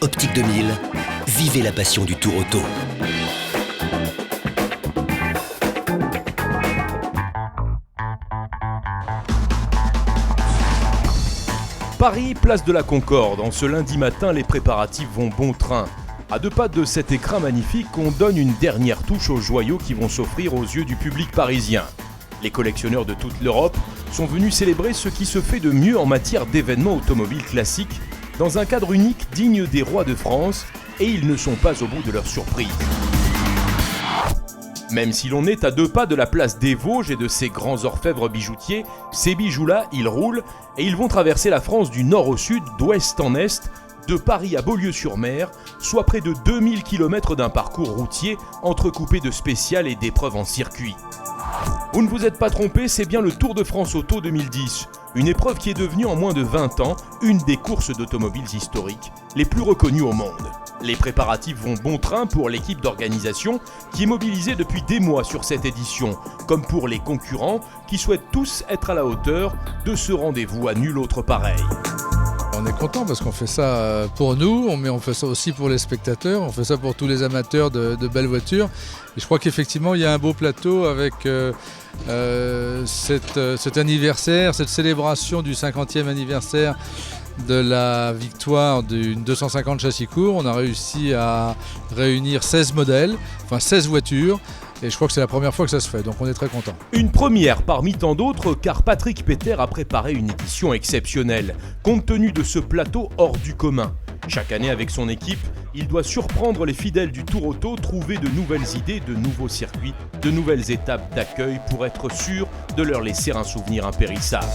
Optique 2000, vivez la passion du tour auto. Paris, place de la Concorde. En ce lundi matin, les préparatifs vont bon train. À 2 pas de cet écrin magnifique, on donne une dernière touche aux joyaux qui vont s'offrir aux yeux du public parisien. Les collectionneurs de toute l'Europe sont venus célébrer ce qui se fait de mieux en matière d'événements automobiles classiques, dans un cadre unique digne des rois de France, et ils ne sont pas au bout de leur surprise. Même si l'on est à 2 pas de la place des Vosges et de ses grands orfèvres bijoutiers, ces bijoux-là, ils roulent et ils vont traverser la France du nord au sud, d'ouest en est, de Paris à Beaulieu-sur-Mer, soit près de 2000 km d'un parcours routier entrecoupé de spéciales et d'épreuves en circuit. Vous ne vous êtes pas trompé, c'est bien le Tour de France Auto 2010, une épreuve qui est devenue en moins de 20 ans une des courses d'automobiles historiques les plus reconnues au monde. Les préparatifs vont bon train pour l'équipe d'organisation qui est mobilisée depuis des mois sur cette édition, comme pour les concurrents qui souhaitent tous être à la hauteur de ce rendez-vous à nul autre pareil. On est content parce qu'on fait ça pour nous, mais on fait ça aussi pour les spectateurs, on fait ça pour tous les amateurs de belles voitures. Et je crois qu'effectivement il y a un beau plateau avec cet anniversaire, cette célébration du 50e anniversaire de la victoire d'une 250 châssis courts. On a réussi à réunir 16 modèles, enfin 16 voitures. Et je crois que c'est la première fois que ça se fait, donc on est très content. Une première parmi tant d'autres, car Patrick Peter a préparé une édition exceptionnelle, compte tenu de ce plateau hors du commun. Chaque année avec son équipe, il doit surprendre les fidèles du Tour Auto, trouver de nouvelles idées, de nouveaux circuits, de nouvelles étapes d'accueil pour être sûr de leur laisser un souvenir impérissable.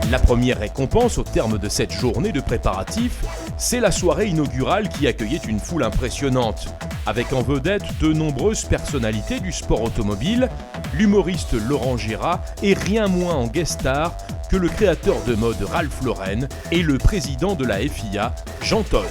La première récompense au terme de cette journée de préparatifs, c'est la soirée inaugurale qui accueillait une foule impressionnante, avec en vedette de nombreuses personnalités du sport automobile, l'humoriste Laurent Gérard et rien moins en guest star que le créateur de mode Ralph Lauren et le président de la FIA, Jean Todt.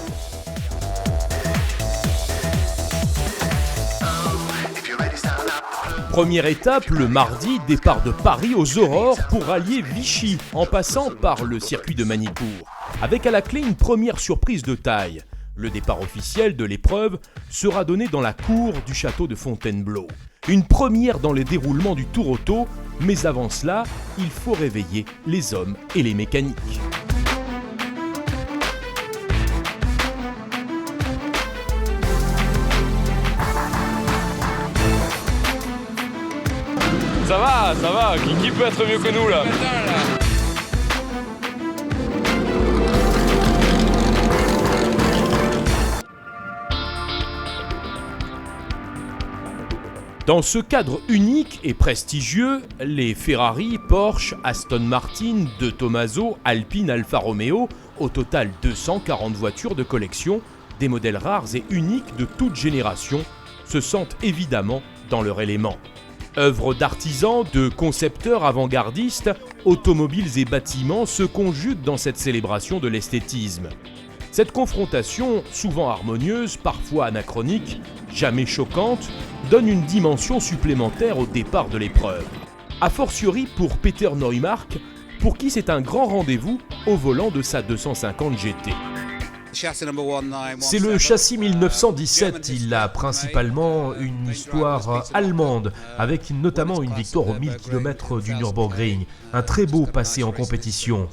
Première étape, le mardi, départ de Paris aux Aurores pour rallier Vichy, en passant par le circuit de Magny-Cours. Avec à la clé une première surprise de taille. Le départ officiel de l'épreuve sera donné dans la cour du château de Fontainebleau. Une première dans les déroulements du Tour Auto, mais avant cela, il faut réveiller les hommes et les mécaniques. Ça va, qui peut être mieux que nous là? Dans ce cadre unique et prestigieux, les Ferrari, Porsche, Aston Martin, De Tomaso, Alpine, Alfa Romeo, au total 240 voitures de collection, des modèles rares et uniques de toute génération, se sentent évidemment dans leur élément. Œuvres d'artisans, de concepteurs avant-gardistes, automobiles et bâtiments se conjuguent dans cette célébration de l'esthétisme. Cette confrontation, souvent harmonieuse, parfois anachronique, jamais choquante, donne une dimension supplémentaire au départ de l'épreuve. A fortiori pour Peter Neumark, pour qui c'est un grand rendez-vous au volant de sa 250 GT. C'est le châssis 1917, il a principalement une histoire allemande, avec notamment une victoire aux 1000 km du Nürburgring, un très beau passé en compétition.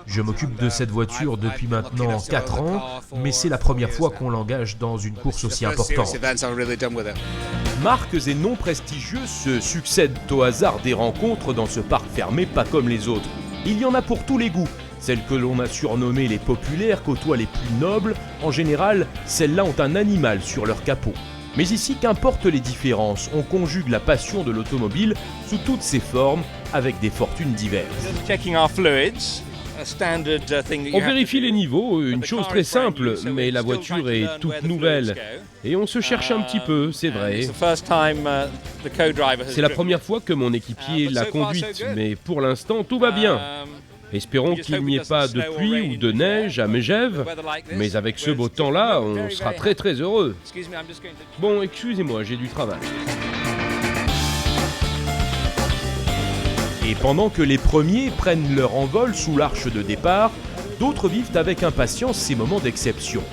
Je m'occupe de cette voiture depuis maintenant 4 ans, mais c'est la première fois qu'on l'engage dans une course aussi importante. Marques et noms prestigieux se succèdent au hasard des rencontres dans ce parc fermé pas comme les autres. Il y en a pour tous les goûts. Celles que l'on a surnommées les populaires côtoient les plus nobles. En général, celles-là ont un animal sur leur capot. Mais ici, qu'importent les différences, on conjugue la passion de l'automobile sous toutes ses formes avec des fortunes diverses. On vérifie les niveaux, une chose très simple, mais la voiture est toute nouvelle. Et on se cherche un petit peu, c'est vrai. C'est la première fois que mon équipier l'a conduite, mais pour l'instant tout va bien. Espérons qu'il n'y ait pas de pluie ou de neige à Megève, mais avec ce beau temps-là, on sera très très heureux. Bon, excusez-moi, j'ai du travail. Et pendant que les premiers prennent leur envol sous l'arche de départ, D'autres vivent avec impatience ces moments d'exception.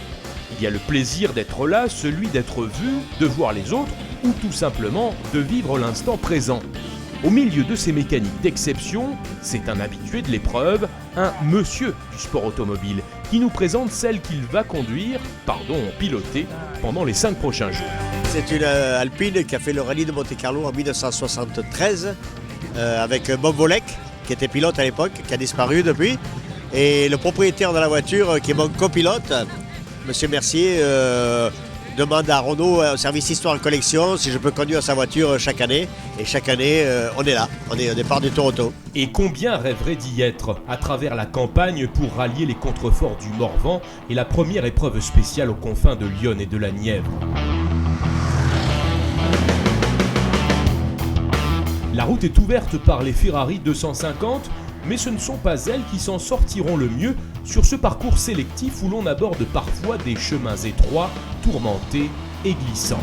Il y a le plaisir d'être là, celui d'être vu, de voir les autres, ou tout simplement de vivre l'instant présent. Au milieu de ces mécaniques d'exception, c'est un habitué de l'épreuve, un monsieur du sport automobile, qui nous présente celle qu'il va piloter, pendant les 5 prochains jours. C'est une Alpine qui a fait le rallye de Monte-Carlo en 1973 avec Bob Volek, qui était pilote à l'époque, qui a disparu depuis. Et le propriétaire de la voiture, qui est mon copilote, Monsieur Mercier, demande à Renault, au service Histoire et Collection, si je peux conduire sa voiture chaque année. Et chaque année, on est là, on est au départ du Tour Auto. Et combien rêverait d'y être à travers la campagne pour rallier les contreforts du Morvan et la première épreuve spéciale aux confins de l'Yonne et de la Nièvre. La route est ouverte par les Ferrari 250, mais ce ne sont pas elles qui s'en sortiront le mieux sur ce parcours sélectif où l'on aborde parfois des chemins étroits, tourmentés et glissants.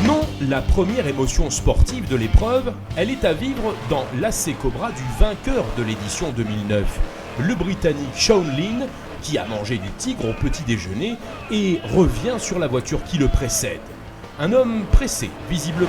Non, la première émotion sportive de l'épreuve, elle est à vivre dans l'AC Cobra du vainqueur de l'édition 2009, le Britannique Shaun Lynn, qui a mangé du tigre au petit déjeuner et revient sur la voiture qui le précède. Un homme pressé, visiblement.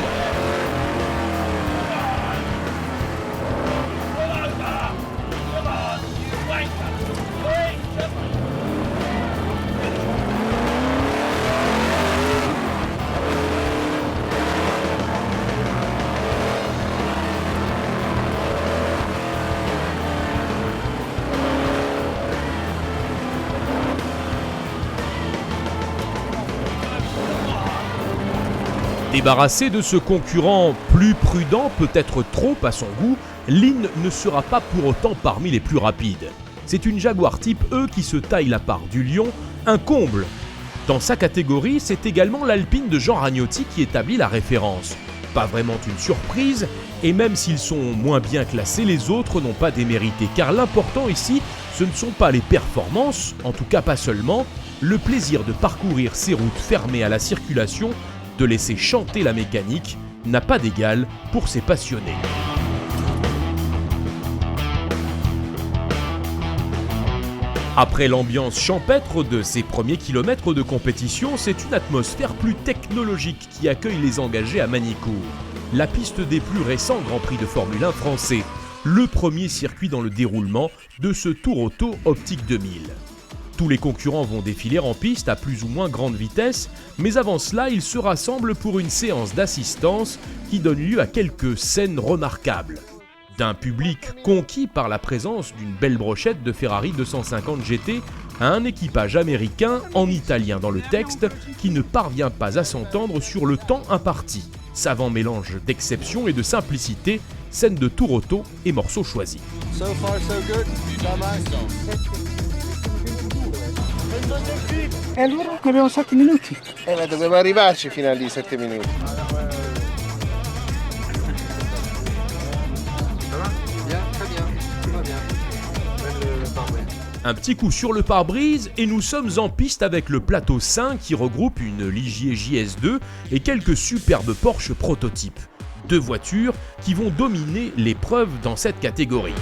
Débarrassé de ce concurrent plus prudent, peut-être trop à son goût, Lynn ne sera pas pour autant parmi les plus rapides. C'est une Jaguar Type E qui se taille la part du lion, un comble. Dans sa catégorie, c'est également l'Alpine de Jean Ragnotti qui établit la référence. Pas vraiment une surprise, et même s'ils sont moins bien classés, les autres n'ont pas démérité, car l'important ici, ce ne sont pas les performances, en tout cas pas seulement, le plaisir de parcourir ces routes fermées à la circulation, de laisser chanter la mécanique, n'a pas d'égal pour ces passionnés. Après l'ambiance champêtre de ces premiers kilomètres de compétition, c'est une atmosphère plus technologique qui accueille les engagés à Magny-Cours. La piste des plus récents Grands Prix de Formule 1 français, le premier circuit dans le déroulement de ce Tour Auto Optique 2000. Tous les concurrents vont défiler en piste à plus ou moins grande vitesse, mais avant cela, ils se rassemblent pour une séance d'assistance qui donne lieu à quelques scènes remarquables. D'un public conquis par la présence d'une belle brochette de Ferrari 250 GT à un équipage américain en italien dans le texte qui ne parvient pas à s'entendre sur le temps imparti. Savant mélange d'exception et de simplicité, scène de Tour Auto et morceaux choisis. So far so good. E allora abbiamo 7 minuti. Ma dobbiamo arrivarci fino a lì, 7 minuti. Un petit coup sur le pare-brise et nous sommes en piste avec le plateau 5 qui regroupe une Ligier JS2 et quelques superbes Porsche prototypes. 2 voitures qui vont dominer l'épreuve dans cette catégorie.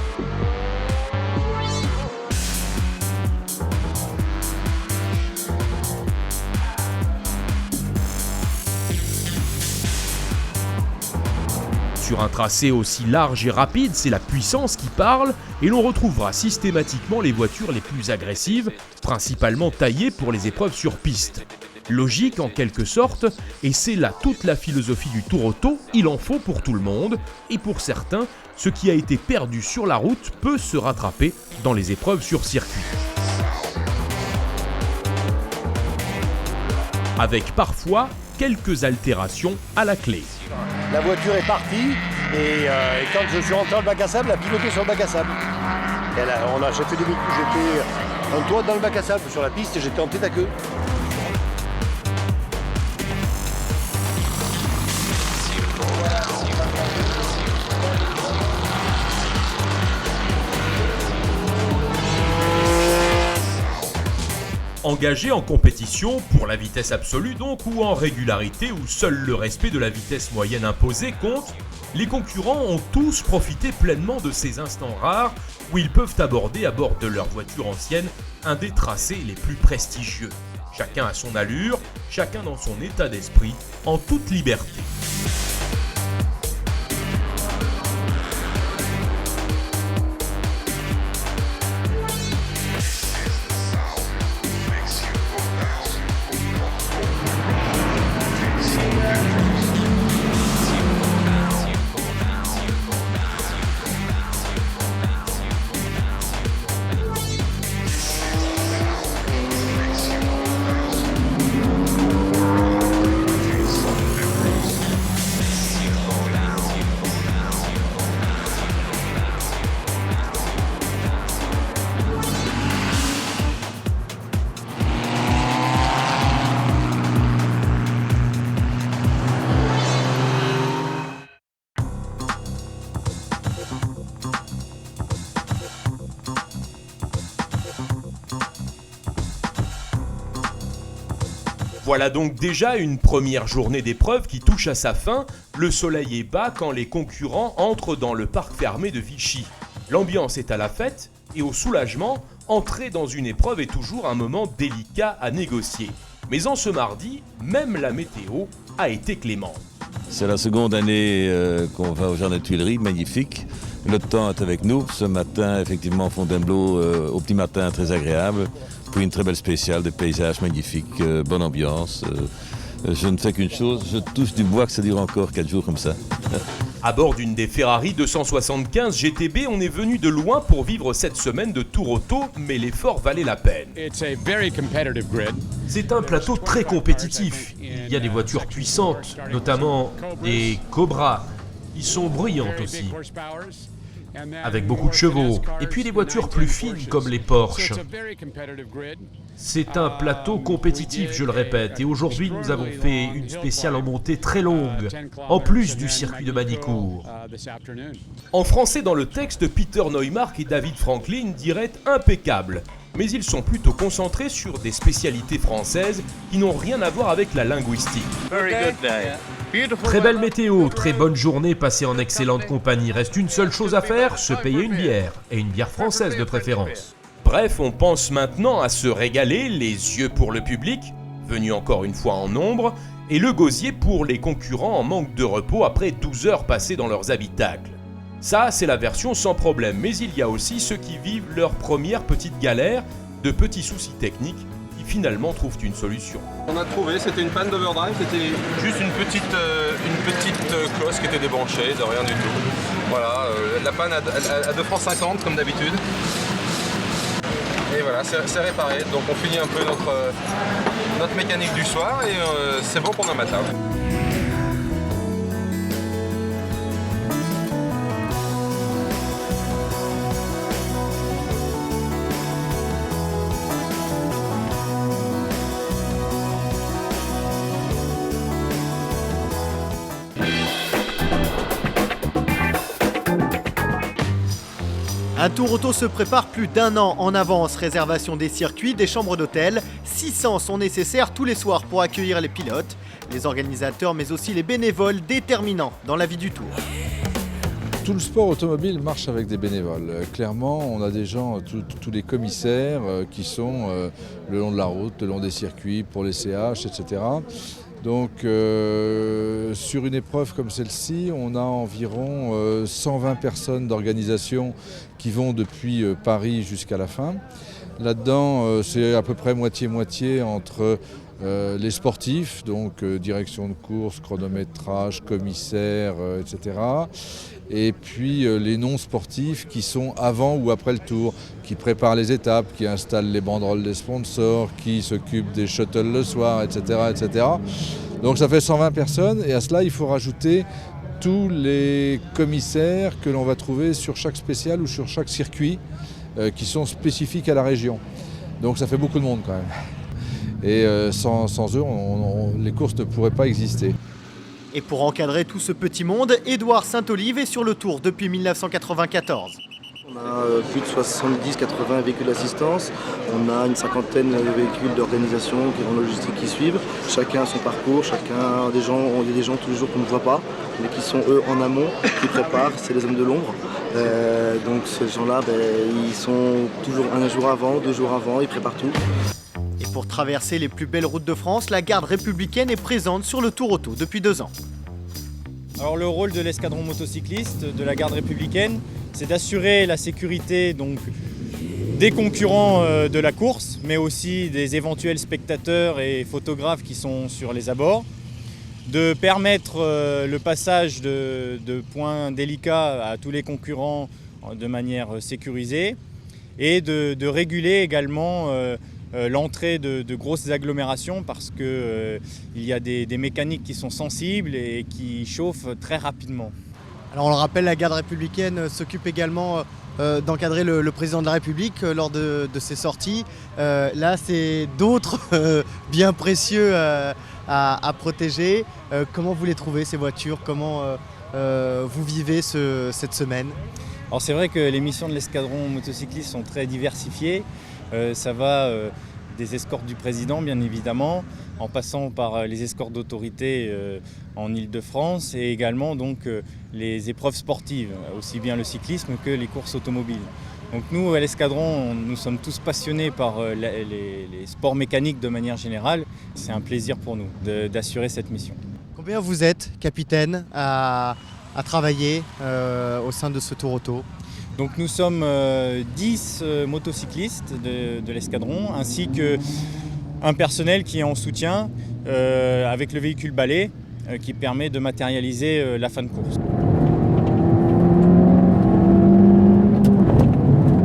Sur un tracé aussi large et rapide, c'est la puissance qui parle et l'on retrouvera systématiquement les voitures les plus agressives, principalement taillées pour les épreuves sur piste. Logique en quelque sorte, et c'est là toute la philosophie du Tour Auto, il en faut pour tout le monde, et pour certains, ce qui a été perdu sur la route peut se rattraper dans les épreuves sur circuit. Avec parfois quelques altérations à la clé. La voiture est partie et quand je suis rentré dans le bac à sable, elle a pivoté sur le bac à sable. J'ai fait demi-tour, j'étais en toit dans le bac à sable sur la piste et j'étais en tête à queue. En Engagés en compétition, pour la vitesse absolue donc, ou en régularité où seul le respect de la vitesse moyenne imposée compte, les concurrents ont tous profité pleinement de ces instants rares où ils peuvent aborder à bord de leur voiture ancienne un des tracés les plus prestigieux. Chacun à son allure, chacun dans son état d'esprit, en toute liberté. Voilà donc déjà une première journée d'épreuve qui touche à sa fin. Le soleil est bas quand les concurrents entrent dans le parc fermé de Vichy. L'ambiance est à la fête et au soulagement, entrer dans une épreuve est toujours un moment délicat à négocier. Mais en ce mardi, même la météo a été clémente. C'est la seconde année qu'on va au Jardin des Tuileries, magnifique. Le temps est avec nous. Ce matin, effectivement, Fontainebleau, au petit matin, très agréable. Puis une très belle spéciale, des paysages magnifiques, bonne ambiance. Je ne fais qu'une chose, je touche du bois que ça dure encore 4 jours comme ça. À bord d'une des Ferrari 275 GTB, on est venu de loin pour vivre cette semaine de tour auto, mais l'effort valait la peine. C'est un plateau très compétitif. Il y a des voitures puissantes, notamment des Cobra. Ils sont bruyantes aussi, avec beaucoup de chevaux, et puis des voitures plus fines comme les Porsche. C'est un plateau compétitif, je le répète, et aujourd'hui nous avons fait une spéciale en montée très longue, en plus du circuit de Manicourt. En français dans le texte, Peter Neumark et David Franklin diraient impeccable, mais ils sont plutôt concentrés sur des spécialités françaises qui n'ont rien à voir avec la linguistique. Très belle météo, très bonne journée passée en excellente compagnie. Reste une seule chose à faire, se payer une bière, et une bière française de préférence. Bref, on pense maintenant à se régaler, les yeux pour le public, venu encore une fois en nombre, et le gosier pour les concurrents en manque de repos après 12 heures passées dans leurs habitacles. Ça, c'est la version sans problème, mais il y a aussi ceux qui vivent leur première petite galère, de petits soucis techniques, qui finalement trouvent une solution. On a trouvé, c'était une panne d'overdrive, c'était juste une petite cloche qui était débranchée, de rien du tout. Voilà, la panne à 2,50 francs comme d'habitude. Et voilà, c'est réparé, donc on finit un peu notre mécanique du soir et c'est bon pour demain matin. Un tour auto se prépare plus d'1 an en avance. Réservation des circuits, des chambres d'hôtel. 600 sont nécessaires tous les soirs pour accueillir les pilotes, les organisateurs mais aussi les bénévoles déterminants dans la vie du tour. Tout le sport automobile marche avec des bénévoles. Clairement, on a des gens, tous les commissaires qui sont le long de la route, le long des circuits, pour les CH, etc. Donc sur une épreuve comme celle-ci, on a environ 120 personnes d'organisation qui vont depuis Paris jusqu'à la fin. Là-dedans, c'est à peu près moitié-moitié entre les sportifs, donc direction de course, chronométrage, commissaire, etc. Et puis les non-sportifs qui sont avant ou après le tour, qui préparent les étapes, qui installent les banderoles des sponsors, qui s'occupent des shuttles le soir, etc., etc. Donc ça fait 120 personnes et à cela il faut rajouter tous les commissaires que l'on va trouver sur chaque spécial ou sur chaque circuit qui sont spécifiques à la région. Donc ça fait beaucoup de monde quand même. Et sans eux, les courses ne pourraient pas exister. Et pour encadrer tout ce petit monde, Édouard Saint-Olive est sur le tour depuis 1994. On a plus de 70-80 véhicules d'assistance, on a une cinquantaine de véhicules d'organisation en logistique qui suivent. Chacun a son parcours, chacun des gens tous les jours qu'on ne voit pas, mais qui sont eux en amont, qui préparent, c'est les hommes de l'ombre. Donc ces gens-là, ils sont toujours un jour avant, 2 jours avant, ils préparent tout. Et pour traverser les plus belles routes de France, la garde républicaine est présente sur le Tour Auto depuis 2 ans. Alors le rôle de l'escadron motocycliste de la garde républicaine, c'est d'assurer la sécurité donc, des concurrents de la course, mais aussi des éventuels spectateurs et photographes qui sont sur les abords, de permettre le passage de points délicats à tous les concurrents de manière sécurisée et de réguler également l'entrée de grosses agglomérations parce qu'il y a des mécaniques qui sont sensibles et qui chauffent très rapidement. Alors on le rappelle, la garde républicaine s'occupe également d'encadrer le président de la République lors de ses sorties. Là, c'est d'autres biens précieux à protéger. Comment vous les trouvez, ces voitures? Comment vous vivez cette semaine? Alors c'est vrai que les missions de l'escadron motocycliste sont très diversifiées. Ça va des escortes du président, bien évidemment, en passant par les escortes d'autorités en Île-de-France et également donc, les épreuves sportives, aussi bien le cyclisme que les courses automobiles. Donc nous, à l'escadron, nous sommes tous passionnés par les sports mécaniques de manière générale. C'est un plaisir pour nous d'assurer cette mission. Combien vous êtes, capitaine, à travailler au sein de ce Tour Auto? Donc nous sommes 10 motocyclistes de l'escadron, ainsi qu'un personnel qui est en soutien avec le véhicule balai qui permet de matérialiser la fin de course.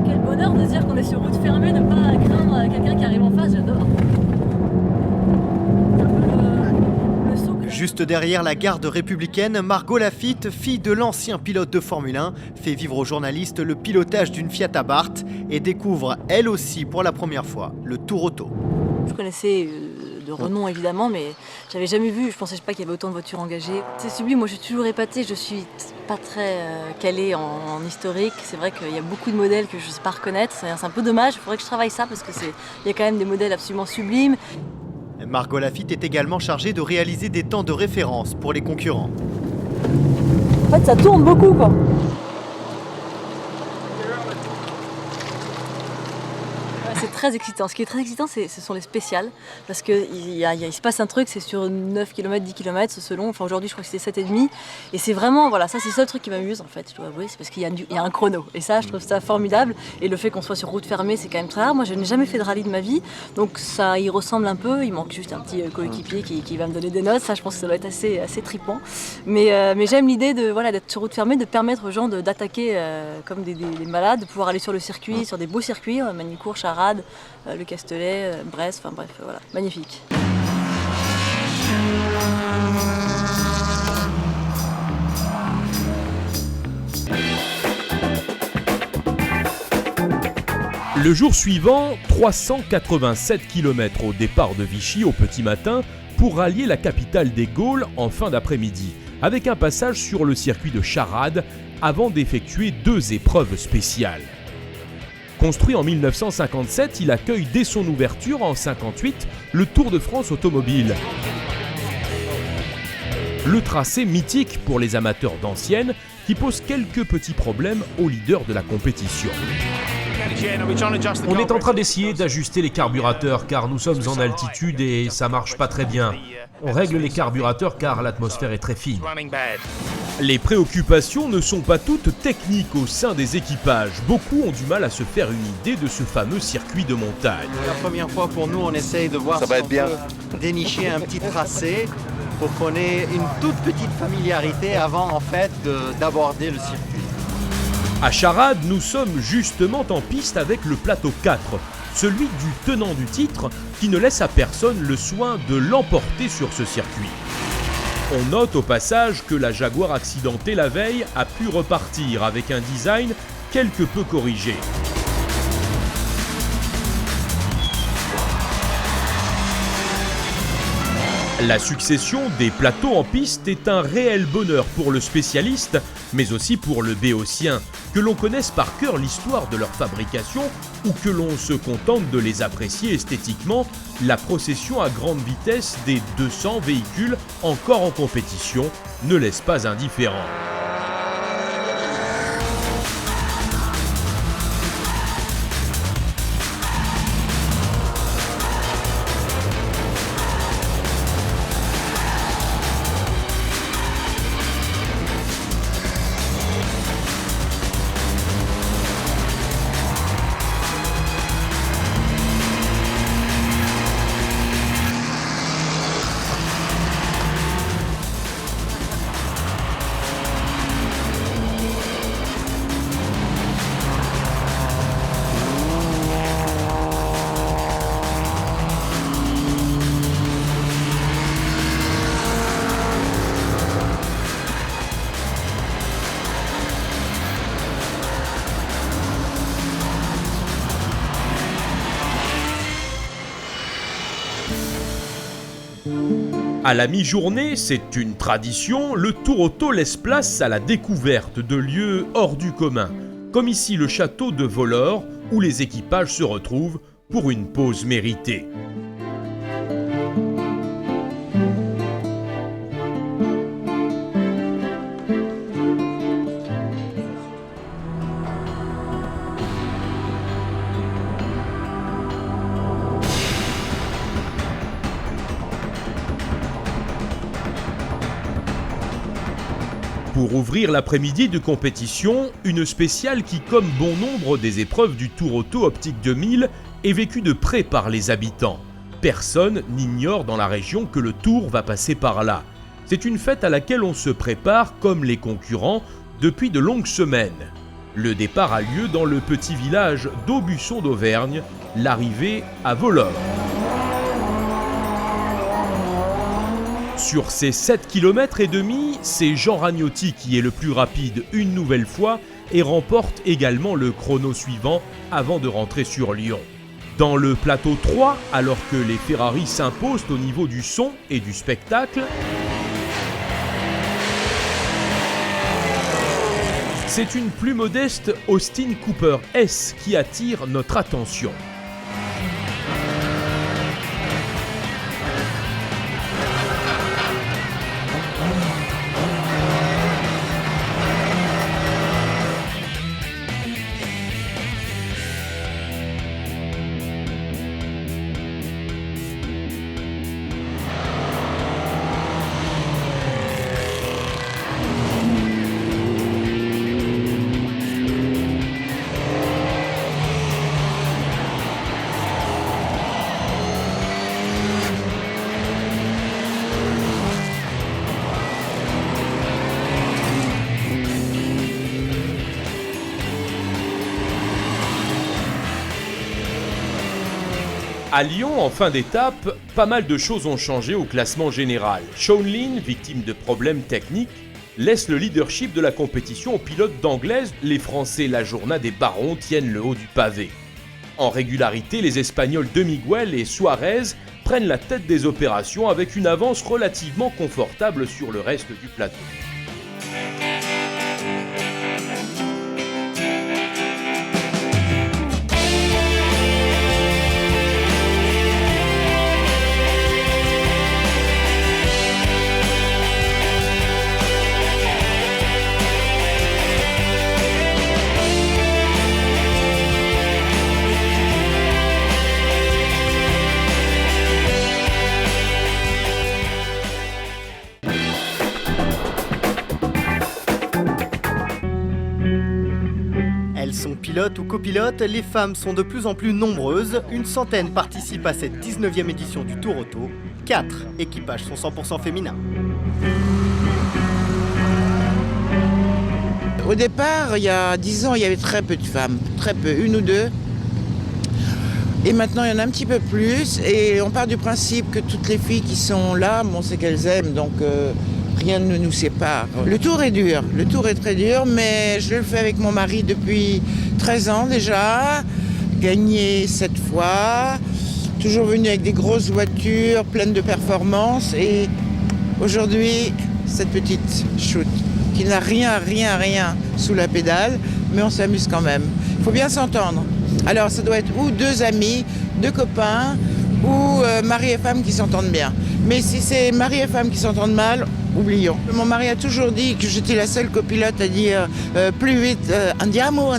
Quel bonheur de dire qu'on est sur route fermée, de ne pas craindre quelqu'un qui arrive en face, j'adore. Juste derrière la garde républicaine, Margot Lafitte, fille de l'ancien pilote de Formule 1, fait vivre aux journalistes le pilotage d'une Fiat Abarth et découvre elle aussi pour la première fois le Tour Auto. Je connaissais de renom évidemment, mais j'avais jamais vu, je pensais pas qu'il y avait autant de voitures engagées. C'est sublime, moi je suis toujours épatée, je suis pas très calée en historique. C'est vrai qu'il y a beaucoup de modèles que je ne sais pas reconnaître, c'est un peu dommage, il faudrait que je travaille ça parce qu'il y a quand même des modèles absolument sublimes. Margot Lafitte est également chargée de réaliser des temps de référence pour les concurrents. En fait, ça tourne beaucoup, quoi. C'est très excitant. Ce qui est très excitant, ce sont les spéciales. Parce qu'il se passe un truc, c'est sur 9 km, 10 km, selon. Enfin, aujourd'hui, je crois que c'était 7,5. Et c'est vraiment, voilà, ça, c'est le seul truc qui m'amuse, en fait, je dois avouer. C'est parce qu'il y a un chrono. Et ça, je trouve ça formidable. Et le fait qu'on soit sur route fermée, c'est quand même très rare. Moi, je n'ai jamais fait de rallye de ma vie. Donc, ça y ressemble un peu. Il manque juste un petit coéquipier qui va me donner des notes. Ça, je pense que ça doit être assez trippant. Mais j'aime l'idée d'être sur route fermée, de permettre aux gens d'attaquer comme des malades, de pouvoir aller sur le circuit, sur des beaux circuits, Magny-Cours, Charade, le Castellet, Brest, enfin bref, voilà, magnifique. Le jour suivant, 387 km au départ de Vichy au petit matin pour rallier la capitale des Gaules en fin d'après-midi, avec un passage sur le circuit de Charade avant d'effectuer 2 épreuves spéciales. Construit en 1957, il accueille dès son ouverture en 1958 le Tour de France automobile. Le tracé mythique pour les amateurs d'anciennes qui pose quelques petits problèmes aux leaders de la compétition. On est en train d'essayer d'ajuster les carburateurs car nous sommes en altitude et ça marche pas très bien. On règle les carburateurs car l'atmosphère est très fine. Les préoccupations ne sont pas toutes techniques au sein des équipages. Beaucoup ont du mal à se faire une idée de ce fameux circuit de montagne. La première fois pour nous, on essaye de voir si on peut dénicher un petit tracé pour qu'on ait une toute petite familiarité avant en fait d'aborder le circuit. À Charade, nous sommes justement en piste avec le plateau 4, celui du tenant du titre qui ne laisse à personne le soin de l'emporter sur ce circuit. On note au passage que la Jaguar accidentée la veille a pu repartir avec un design quelque peu corrigé. La succession des plateaux en piste est un réel bonheur pour le spécialiste, mais aussi pour le béotien, que l'on connaisse par cœur l'histoire de leur fabrication ou que l'on se contente de les apprécier esthétiquement. La procession à grande vitesse des 200 véhicules encore en compétition ne laisse pas indifférent. À la mi-journée, c'est une tradition, le Tour Auto laisse place à la découverte de lieux hors du commun, comme ici le château de Vollore, où les équipages se retrouvent pour une pause méritée. Pour ouvrir l'après-midi de compétition, une spéciale qui, comme bon nombre des épreuves du Tour Auto Optique 2000, est vécue de près par les habitants. Personne n'ignore dans la région que le Tour va passer par là. C'est une fête à laquelle on se prépare, comme les concurrents, depuis de longues semaines. Le départ a lieu dans le petit village d'Aubusson d'Auvergne, l'arrivée à Vollore. Sur ces 7 km et demi, c'est Jean Ragnotti qui est le plus rapide une nouvelle fois et remporte également le chrono suivant avant de rentrer sur Lyon. Dans le plateau 3, alors que les Ferrari s'imposent au niveau du son et du spectacle, c'est une plus modeste Austin Cooper S qui attire notre attention. À Lyon, en fin d'étape, pas mal de choses ont changé au classement général. Shaun Lynn, victime de problèmes techniques, laisse le leadership de la compétition aux pilotes d'Anglaise. Les Français La Journée des Barons tiennent le haut du pavé. En régularité, les Espagnols De Miguel et Suarez prennent la tête des opérations avec une avance relativement confortable sur le reste du plateau. Pilotes ou copilotes, les femmes sont de plus en plus nombreuses. Une centaine participent à cette 19e édition du Tour Auto. 4 équipages sont 100% féminins. Au départ, il y a 10 ans, il y avait très peu de femmes. Très peu, 1 ou 2. Et maintenant, il y en a un petit peu plus. Et on part du principe que toutes les filles qui sont là, bon, c'est qu'elles aiment, donc rien ne nous sépare. Le tour est dur, le tour est très dur, mais je le fais avec mon mari depuis 13 ans déjà. Gagné 7 fois, toujours venu avec des grosses voitures, pleines de performances. Et aujourd'hui, cette petite chute qui n'a rien sous la pédale, mais on s'amuse quand même. Il faut bien s'entendre. Alors ça doit être ou deux amis, deux copains, ou mari et femme qui s'entendent bien. Mais si c'est mari et femme qui s'entendent mal, oublions. Mon mari a toujours dit que j'étais la seule copilote à dire plus vite andiamo.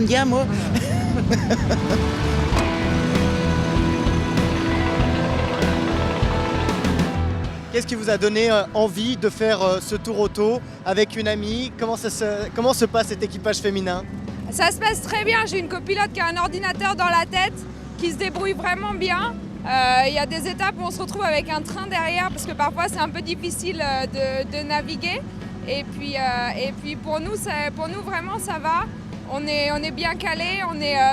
Qu'est-ce qui vous a donné envie de faire ce tour auto avec une amie? Comment se passe cet équipage féminin? Ça se passe très bien, j'ai une copilote qui a un ordinateur dans la tête, qui se débrouille vraiment bien. Il y a des étapes où on se retrouve avec un train derrière parce que parfois c'est un peu difficile de naviguer. Et puis pour nous vraiment ça va. On est bien calé,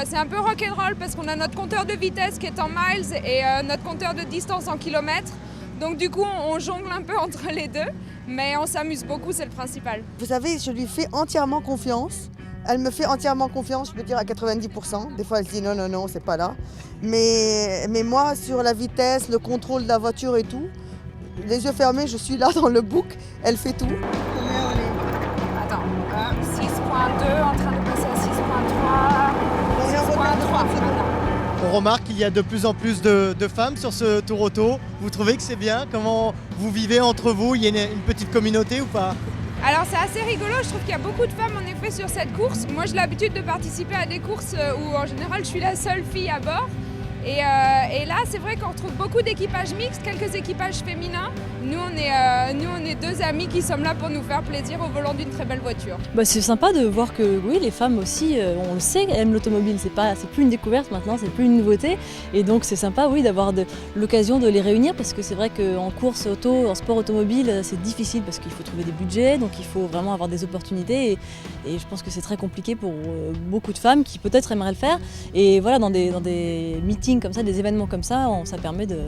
c'est un peu rock'n'roll parce qu'on a notre compteur de vitesse qui est en miles et notre compteur de distance en kilomètres. Donc du coup on jongle un peu entre les deux, mais on s'amuse beaucoup, c'est le principal. Vous savez, je lui fais entièrement confiance. Elle me fait entièrement confiance, je peux dire à 90%. Des fois, elle se dit non, c'est pas là. Mais moi, sur la vitesse, le contrôle de la voiture et tout, les yeux fermés, je suis là dans le book, elle fait tout. Attends, 6.2, en train de passer à 6.3, 6.3. On remarque qu'il y a de plus en plus de femmes sur ce tour auto. Vous trouvez que c'est bien? Comment vous vivez entre vous? Il y a une petite communauté ou pas? Alors c'est assez rigolo, je trouve qu'il y a beaucoup de femmes en effet sur cette course. Moi j'ai l'habitude de participer à des courses où en général je suis la seule fille à bord. Et là c'est vrai qu'on retrouve beaucoup d'équipages mixtes, quelques équipages féminins. Nous on est deux amis qui sommes là pour nous faire plaisir au volant d'une très belle voiture. C'est sympa de voir que oui, les femmes aussi, on le sait, aiment l'automobile. C'est plus une découverte maintenant, c'est plus une nouveauté. Et donc c'est sympa d'avoir l'occasion de les réunir parce que c'est vrai qu'en course auto, en sport automobile, c'est difficile parce qu'il faut trouver des budgets, donc il faut vraiment avoir des opportunités. Et je pense que c'est très compliqué pour beaucoup de femmes qui peut-être aimeraient le faire. Et voilà, dans des meetings comme ça, des événements comme ça, ça permet de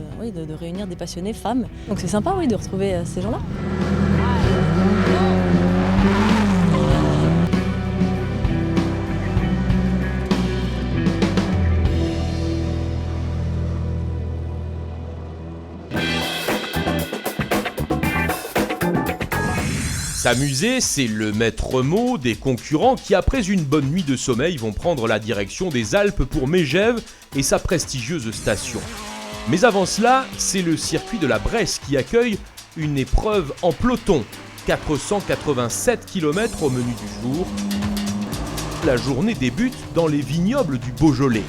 réunir des passionnées femmes. Donc c'est sympa de retrouver ces gens-là. S'amuser, c'est le maître mot des concurrents qui, après une bonne nuit de sommeil, vont prendre la direction des Alpes pour Megève et sa prestigieuse station. Mais avant cela, c'est le circuit de la Bresse qui accueille une épreuve en peloton, 487 km au menu du jour. La journée débute dans les vignobles du Beaujolais.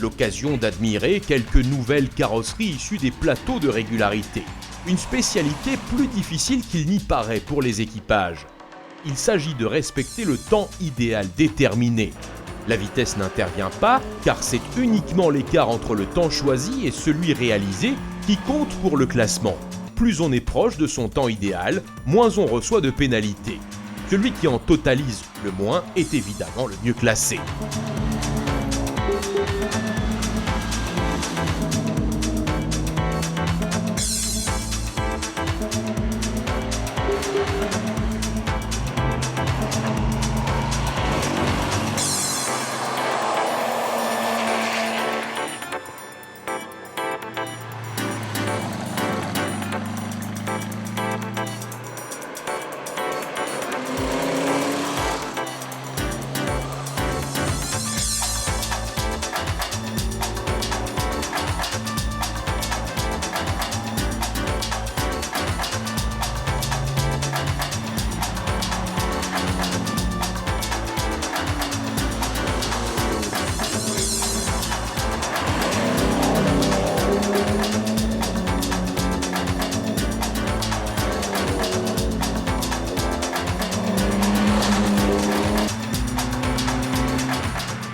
L'occasion d'admirer quelques nouvelles carrosseries issues des plateaux de régularité. Une spécialité plus difficile qu'il n'y paraît pour les équipages. Il s'agit de respecter le temps idéal déterminé. La vitesse n'intervient pas car c'est uniquement l'écart entre le temps choisi et celui réalisé qui compte pour le classement. Plus on est proche de son temps idéal, moins on reçoit de pénalités. Celui qui en totalise le moins est évidemment le mieux classé.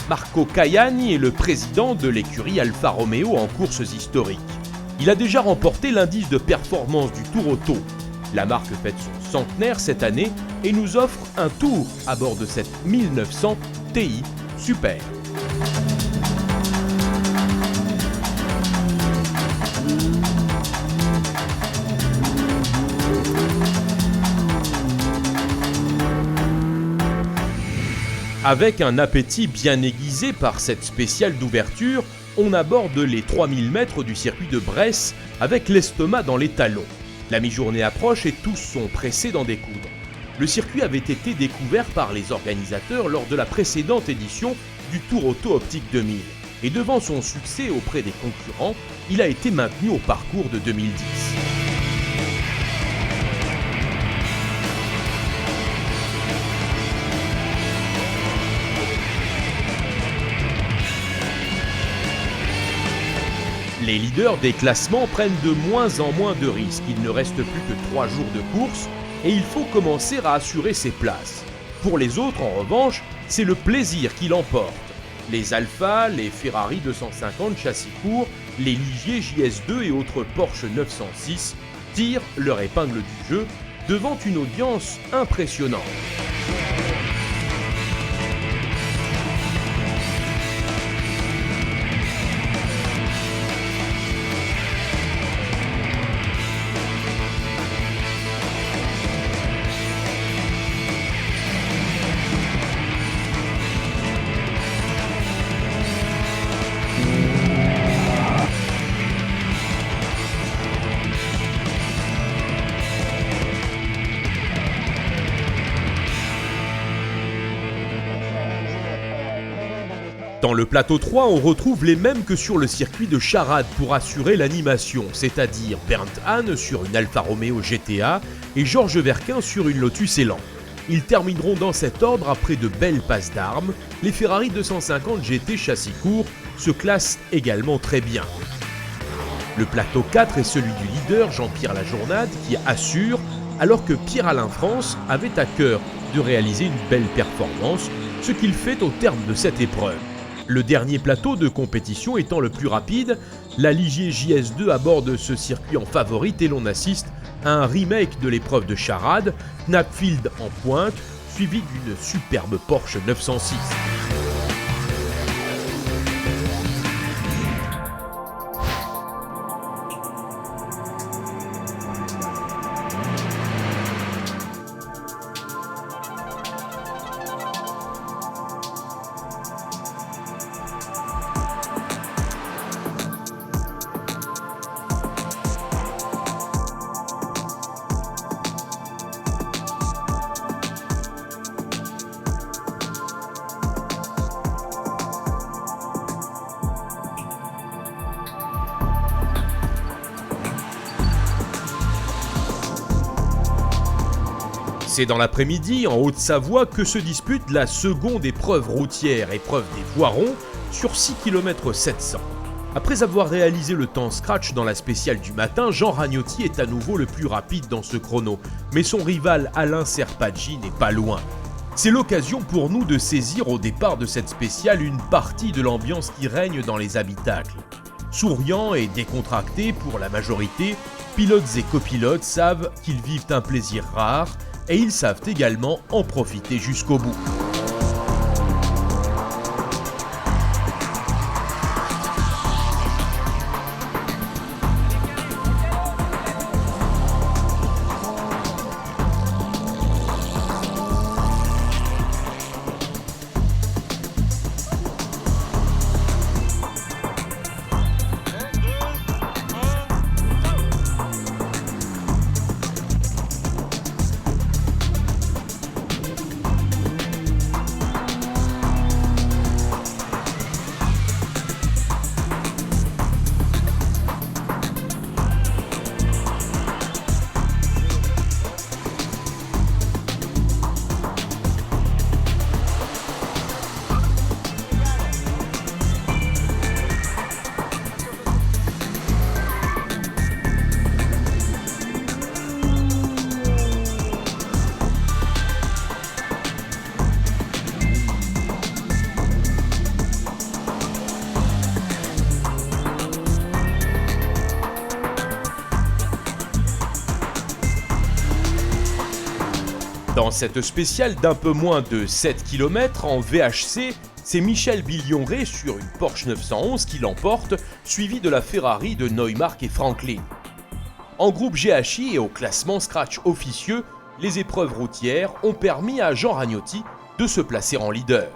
Marco Caiani est le président de l'écurie Alfa Romeo en courses historiques. Il a déjà remporté l'indice de performance du Tour Auto. La marque fête son centenaire cette année et nous offre un tour à bord de cette 1900 TI Super. Avec un appétit bien aiguisé par cette spéciale d'ouverture, on aborde les 3000 mètres du circuit de Bresse avec l'estomac dans les talons. La mi-journée approche et tous sont pressés d'en découdre. Le circuit avait été découvert par les organisateurs lors de la précédente édition du Tour Auto Optique 2000. Et devant son succès auprès des concurrents, il a été maintenu au parcours de 2010. Les leaders des classements prennent de moins en moins de risques. Il ne reste plus que 3 jours de course et il faut commencer à assurer ses places. Pour les autres, en revanche, c'est le plaisir qui l'emporte. Les Alfa, les Ferrari 250 châssis court, les Ligier JS2 et autres Porsche 906 tirent leur épingle du jeu devant une audience impressionnante. Dans le plateau 3, on retrouve les mêmes que sur le circuit de Charade pour assurer l'animation, c'est-à-dire Bernd Hahn sur une Alfa Romeo GTA et Georges Verquin sur une Lotus Elan. Ils termineront dans cet ordre après de belles passes d'armes. Les Ferrari 250 GT châssis court se classent également très bien. Le plateau 4 est celui du leader Jean-Pierre Lajournade qui assure, alors que Pierre-Alain France avait à cœur de réaliser une belle performance, ce qu'il fait au terme de cette épreuve. Le dernier plateau de compétition étant le plus rapide, la Ligier JS2 aborde ce circuit en favorite et l'on assiste à un remake de l'épreuve de Charade, Knapfield en pointe, suivi d'une superbe Porsche 906. C'est dans l'après-midi, en Haute-Savoie, que se dispute la seconde épreuve routière, épreuve des Voirons, sur 6 km 700. Après avoir réalisé le temps scratch dans la spéciale du matin, Jean Ragnotti est à nouveau le plus rapide dans ce chrono, mais son rival Alain Serpaggi n'est pas loin. C'est l'occasion pour nous de saisir au départ de cette spéciale une partie de l'ambiance qui règne dans les habitacles. Souriants et décontractés pour la majorité, pilotes et copilotes savent qu'ils vivent un plaisir rare, et ils savent également en profiter jusqu'au bout. Dans cette spéciale d'un peu moins de 7 km en VHC, c'est Michel Billionré sur une Porsche 911 qui l'emporte, suivi de la Ferrari de Neumark et Franklin. En groupe GHI et au classement scratch officieux, les épreuves routières ont permis à Jean Ragnotti de se placer en leader.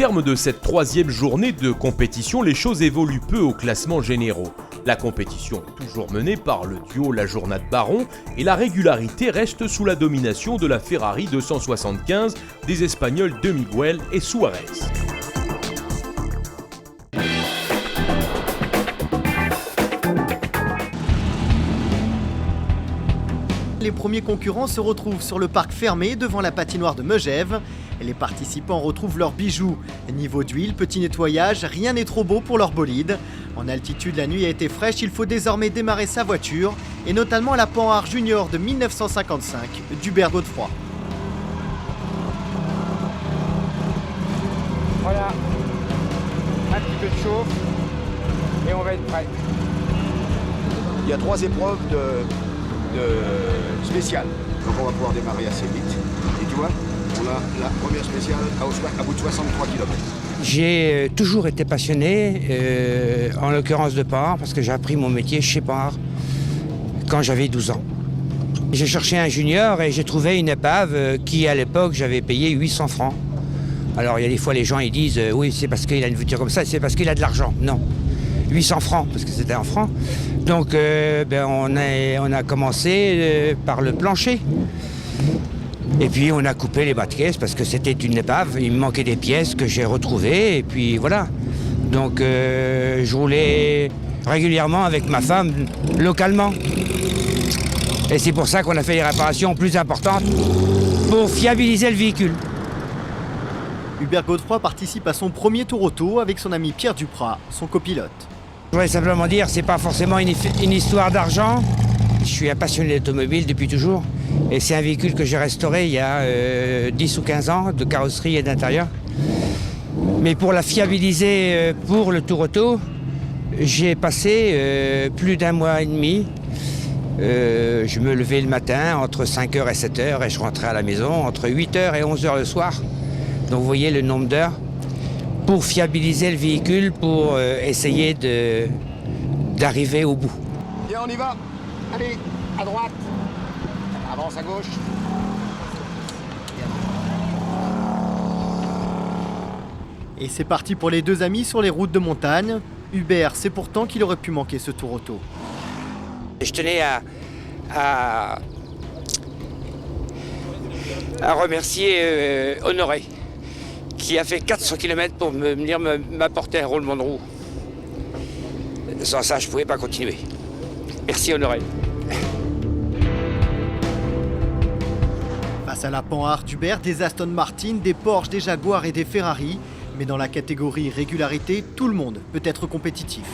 terme de cette 3e journée de compétition, les choses évoluent peu au classement généraux. La compétition est toujours menée par le duo La Jornada Baron et la régularité reste sous la domination de la Ferrari 275 des Espagnols de Miguel et Suarez. Les premiers concurrents se retrouvent sur le parc fermé devant la patinoire de Megève. Les participants retrouvent leurs bijoux. Niveau d'huile, petit nettoyage, rien n'est trop beau pour leur bolide. En altitude, la nuit a été fraîche, il faut désormais démarrer sa voiture, et notamment la Panhard Junior de 1955 d'Hubert Godefroy. Voilà, un petit peu de chauffe et on va être prêt. Il y a 3 épreuves spéciales. Donc on va pouvoir démarrer assez vite. Et tu vois, on a la première spéciale à bout de 63 km. J'ai toujours été passionné, en l'occurrence de Panhard, parce que j'ai appris mon métier chez Panhard quand j'avais 12 ans. J'ai cherché un junior et j'ai trouvé une épave qui, à l'époque, j'avais payé 800 francs. Alors il y a des fois les gens ils disent oui c'est parce qu'il a une voiture comme ça, c'est parce qu'il a de l'argent. Non, 800 francs parce que c'était en francs. Donc on a commencé par le plancher. Et puis on a coupé les bas de caisse parce que c'était une épave, il me manquait des pièces que j'ai retrouvées et puis voilà. Donc je roulais régulièrement avec ma femme localement. Et c'est pour ça qu'on a fait les réparations plus importantes pour fiabiliser le véhicule. Hubert Godefroy participe à son premier tour auto avec son ami Pierre Duprat, son copilote. Je voudrais simplement dire, c'est pas forcément une histoire d'argent. Je suis un passionné d'automobile depuis toujours. Et c'est un véhicule que j'ai restauré il y a 10 ou 15 ans, de carrosserie et d'intérieur. Mais pour la fiabiliser pour le tour auto, j'ai passé plus d'1 mois et demi. Je me levais le matin entre 5h et 7h et je rentrais à la maison entre 8h et 11h le soir. Donc vous voyez le nombre d'heures pour fiabiliser le véhicule, pour essayer d'arriver au bout. Bien, on y va. Allez, à droite. Avance à gauche. Et c'est parti pour les deux amis sur les routes de montagne. Hubert sait pourtant qu'il aurait pu manquer ce tour auto. Je tenais à remercier Honoré, qui a fait 400 km pour venir m'apporter un roulement de roue. Sans ça, je ne pouvais pas continuer. Merci Honoré. Face à la Panhard d'Hubert, des Aston Martin, des Porsche, des Jaguars et des Ferrari. Mais dans la catégorie régularité, tout le monde peut être compétitif.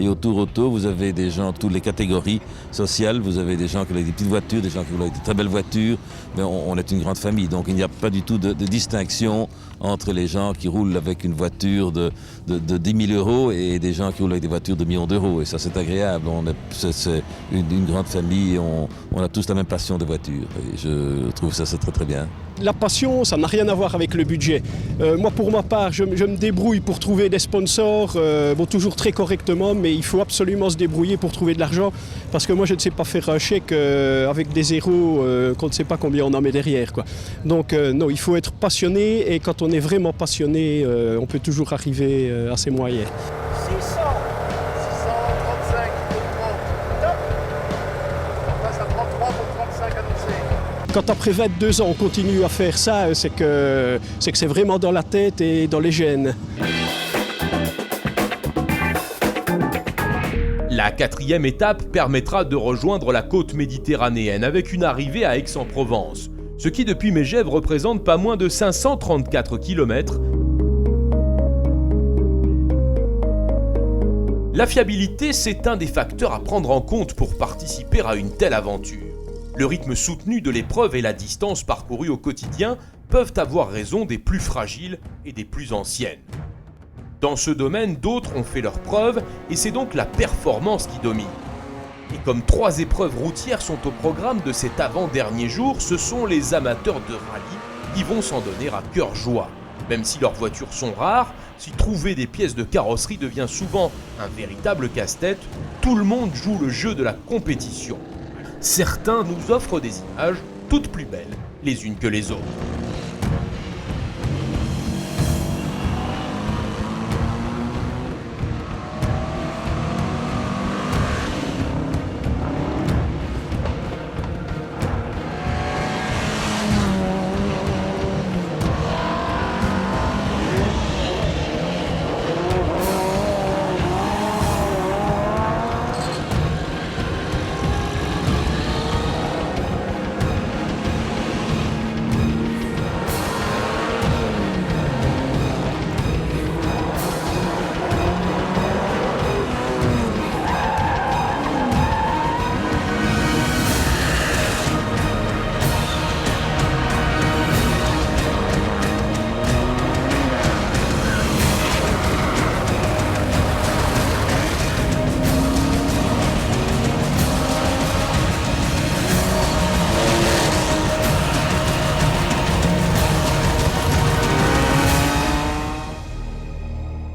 Et au tour auto, vous avez des gens de toutes les catégories sociales. Vous avez des gens qui ont des petites voitures, des gens qui ont des très belles voitures. Mais on est une grande famille, donc il n'y a pas du tout de distinction entre les gens qui roulent avec une voiture de 10 000 euros et des gens qui roulent avec des voitures de millions d'euros. Et ça, c'est agréable. C'est une grande famille. On a tous la même passion de voiture. Et je trouve ça, c'est très très bien. La passion, ça n'a rien à voir avec le budget. Moi, pour ma part, je me débrouille pour trouver des sponsors, toujours très correctement, mais il faut absolument se débrouiller pour trouver de l'argent, parce que moi, je ne sais pas faire un chèque avec des zéros qu'on ne sait pas combien on en met derrière, quoi. Donc, non, il faut être passionné, et quand on est vraiment passionné, on peut toujours arriver à ses moyens. 600, 635, top. On passe à 33 pour 35 annoncés. Quand après 22 ans, on continue à faire ça, c'est que c'est vraiment dans la tête et dans les gènes. La 4e étape permettra de rejoindre la côte méditerranéenne avec une arrivée à Aix-en-Provence, ce qui depuis Megève représente pas moins de 534 km. La fiabilité, c'est un des facteurs à prendre en compte pour participer à une telle aventure. Le rythme soutenu de l'épreuve et la distance parcourue au quotidien peuvent avoir raison des plus fragiles et des plus anciennes. Dans ce domaine, d'autres ont fait leurs preuves et c'est donc la performance qui domine. Et comme 3 épreuves routières sont au programme de cet avant-dernier jour, ce sont les amateurs de rallye qui vont s'en donner à cœur joie. Même si leurs voitures sont rares, si trouver des pièces de carrosserie devient souvent un véritable casse-tête, tout le monde joue le jeu de la compétition. Certains nous offrent des images toutes plus belles les unes que les autres.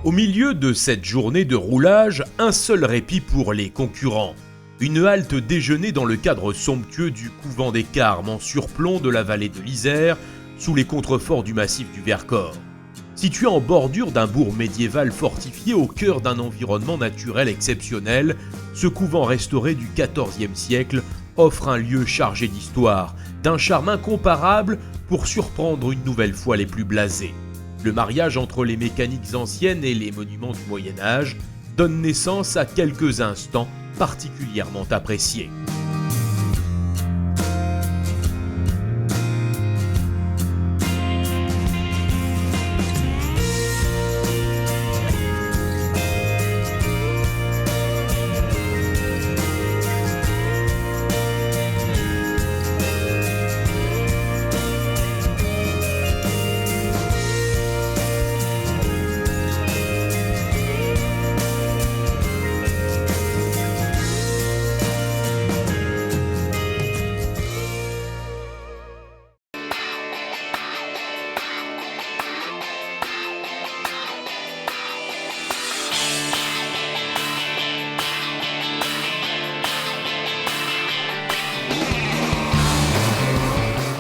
Au milieu de cette journée de roulage, un seul répit pour les concurrents. Une halte déjeuner dans le cadre somptueux du couvent des Carmes en surplomb de la vallée de l'Isère, sous les contreforts du massif du Vercors. Situé en bordure d'un bourg médiéval fortifié au cœur d'un environnement naturel exceptionnel, ce couvent restauré du XIVe siècle offre un lieu chargé d'histoire, d'un charme incomparable pour surprendre une nouvelle fois les plus blasés. Le mariage entre les mécaniques anciennes et les monuments du Moyen-Âge donne naissance à quelques instants particulièrement appréciés.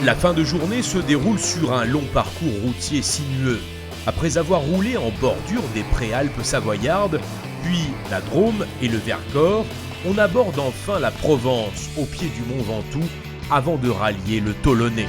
La fin de journée se déroule sur un long parcours routier sinueux. Après avoir roulé en bordure des Préalpes savoyardes, puis la Drôme et le Vercors, on aborde enfin la Provence au pied du Mont Ventoux avant de rallier le Tolonnais.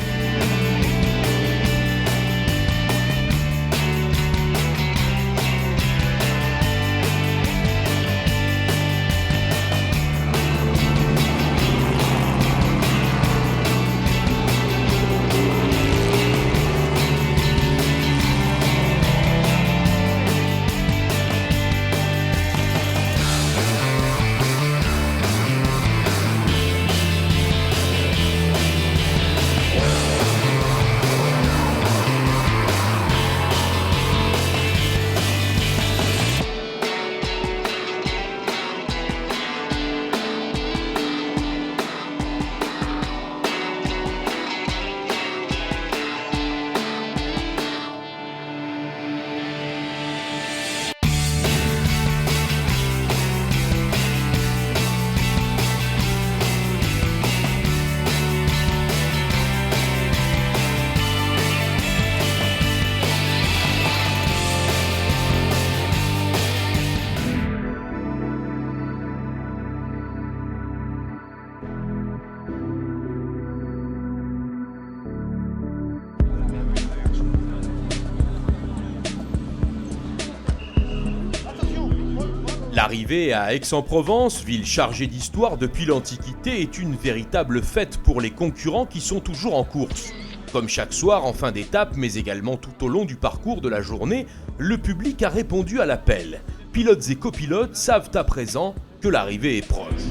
L'arrivée à Aix-en-Provence, ville chargée d'histoire depuis l'Antiquité, est une véritable fête pour les concurrents qui sont toujours en course. Comme chaque soir en fin d'étape, mais également tout au long du parcours de la journée, le public a répondu à l'appel. Pilotes et copilotes savent à présent que l'arrivée est proche.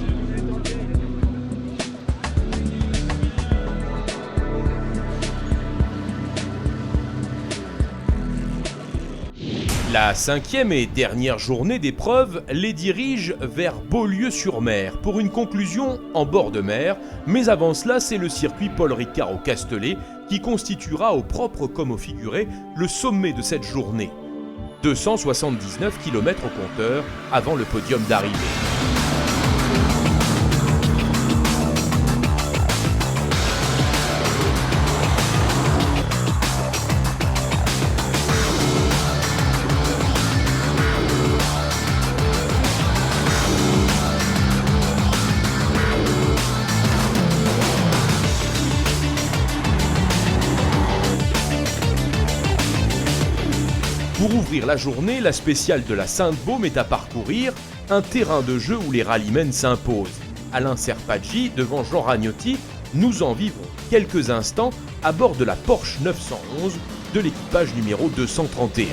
La 5e et dernière journée d'épreuve les dirige vers Beaulieu-sur-Mer pour une conclusion en bord de mer, mais avant cela c'est le circuit Paul Ricard au Castellet qui constituera au propre comme au figuré le sommet de cette journée. 279 km au compteur avant le podium d'arrivée. Pour ouvrir la journée, la spéciale de la Sainte-Baume est à parcourir, un terrain de jeu où les rallymen s'imposent. Alain Serpaggi, devant Jean Ragnotti, nous en vivons quelques instants à bord de la Porsche 911 de l'équipage numéro 231.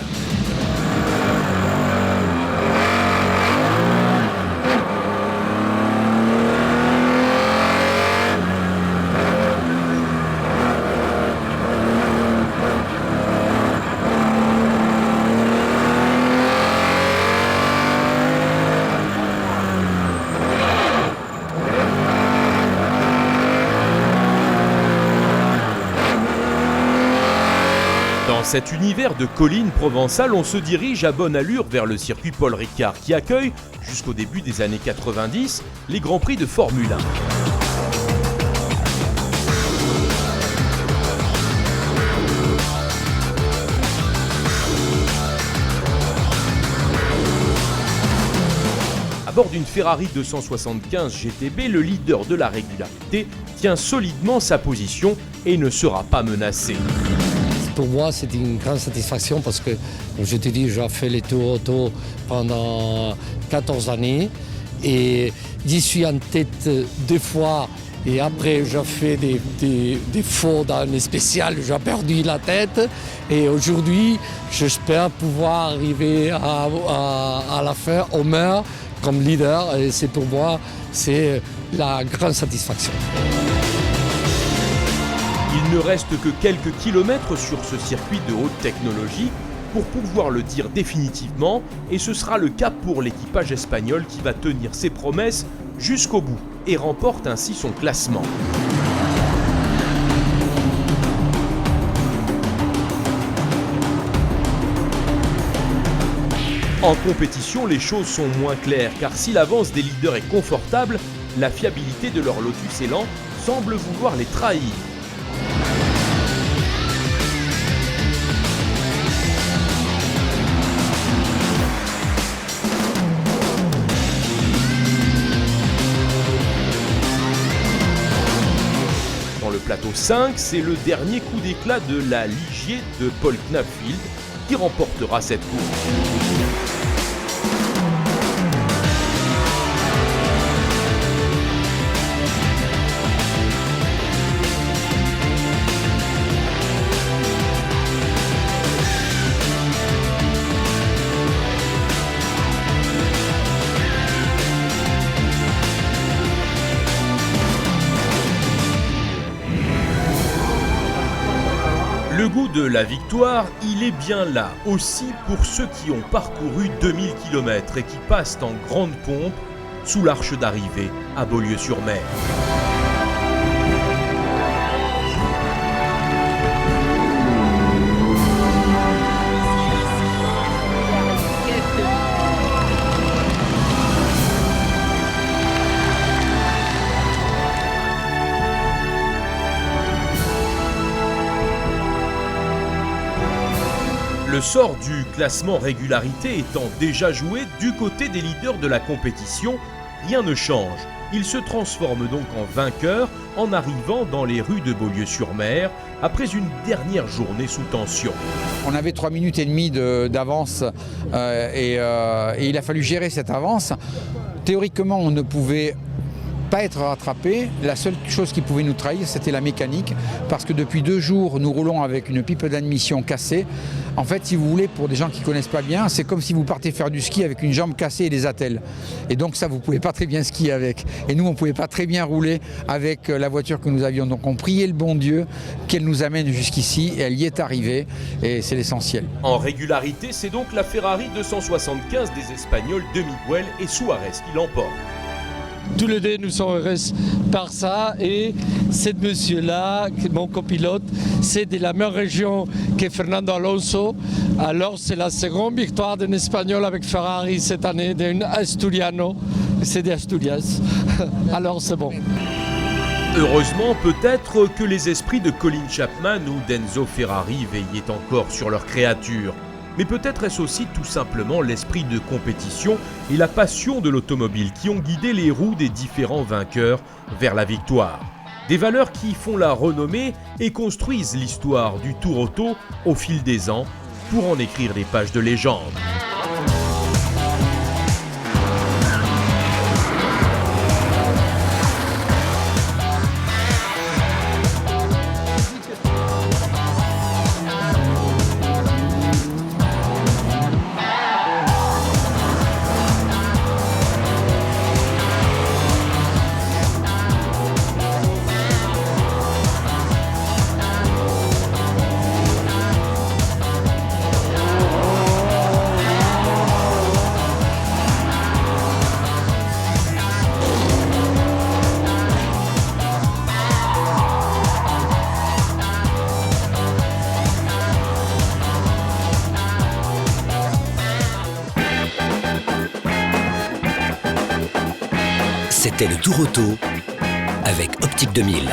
Dans cet univers de collines provençales, on se dirige à bonne allure vers le circuit Paul Ricard qui accueille, jusqu'au début des années 90, les Grands Prix de Formule 1. À bord d'une Ferrari 275 GTB, le leader de la régularité tient solidement sa position et ne sera pas menacé. Pour moi, c'est une grande satisfaction parce que, comme je te dis, j'ai fait les tours auto pendant 14 années et j'y suis en tête 2 fois. Et après, j'ai fait des faux dans les spéciales, j'ai perdu la tête. Et aujourd'hui, j'espère pouvoir arriver à la fin au meilleur comme leader. Et c'est pour moi, c'est la grande satisfaction. Il ne reste que quelques kilomètres sur ce circuit de haute technologie pour pouvoir le dire définitivement, et ce sera le cas pour l'équipage espagnol qui va tenir ses promesses jusqu'au bout et remporte ainsi son classement. En compétition, les choses sont moins claires, car si l'avance des leaders est confortable, la fiabilité de leur Lotus Elan semble vouloir les trahir. Dans le plateau 5, c'est le dernier coup d'éclat de la Ligier de Paul Knapfield qui remportera cette course. Le goût de la victoire, il est bien là, aussi pour ceux qui ont parcouru 2000 km et qui passent en grande pompe sous l'arche d'arrivée à Beaulieu-sur-Mer. Le sort du classement régularité étant déjà joué du côté des leaders de la compétition, rien ne change. Ils se transforment donc en vainqueurs en arrivant dans les rues de Beaulieu-sur-Mer après une dernière journée sous tension. On avait 3 minutes et demie d'avance et il a fallu gérer cette avance. Théoriquement, on ne pouvait pas être rattrapé. La seule chose qui pouvait nous trahir, c'était la mécanique, parce que depuis 2 jours, nous roulons avec une pipe d'admission cassée. En fait, si vous voulez, pour des gens qui ne connaissent pas bien, c'est comme si vous partez faire du ski avec une jambe cassée et des attelles. Et donc ça, vous ne pouvez pas très bien skier avec. Et nous, on ne pouvait pas très bien rouler avec la voiture que nous avions. Donc on priait le bon Dieu qu'elle nous amène jusqu'ici, et elle y est arrivée, et c'est l'essentiel. En régularité, c'est donc la Ferrari 275 des Espagnols de Miguel et Suarez qui l'emporte. Tous les deux, nous sommes heureux par ça, et ce monsieur-là, mon copilote, c'est de la même région que Fernando Alonso. Alors c'est la seconde victoire d'un Espagnol avec Ferrari cette année, d'un Asturiano, c'est d'Asturias. Alors c'est bon. Heureusement peut-être que les esprits de Colin Chapman ou d'Enzo Ferrari veillaient encore sur leur créature. Mais peut-être est-ce aussi tout simplement l'esprit de compétition et la passion de l'automobile qui ont guidé les roues des différents vainqueurs vers la victoire. Des valeurs qui font la renommée et construisent l'histoire du Tour Auto au fil des ans pour en écrire des pages de légende. C'était le Tour Auto avec Optique 2000.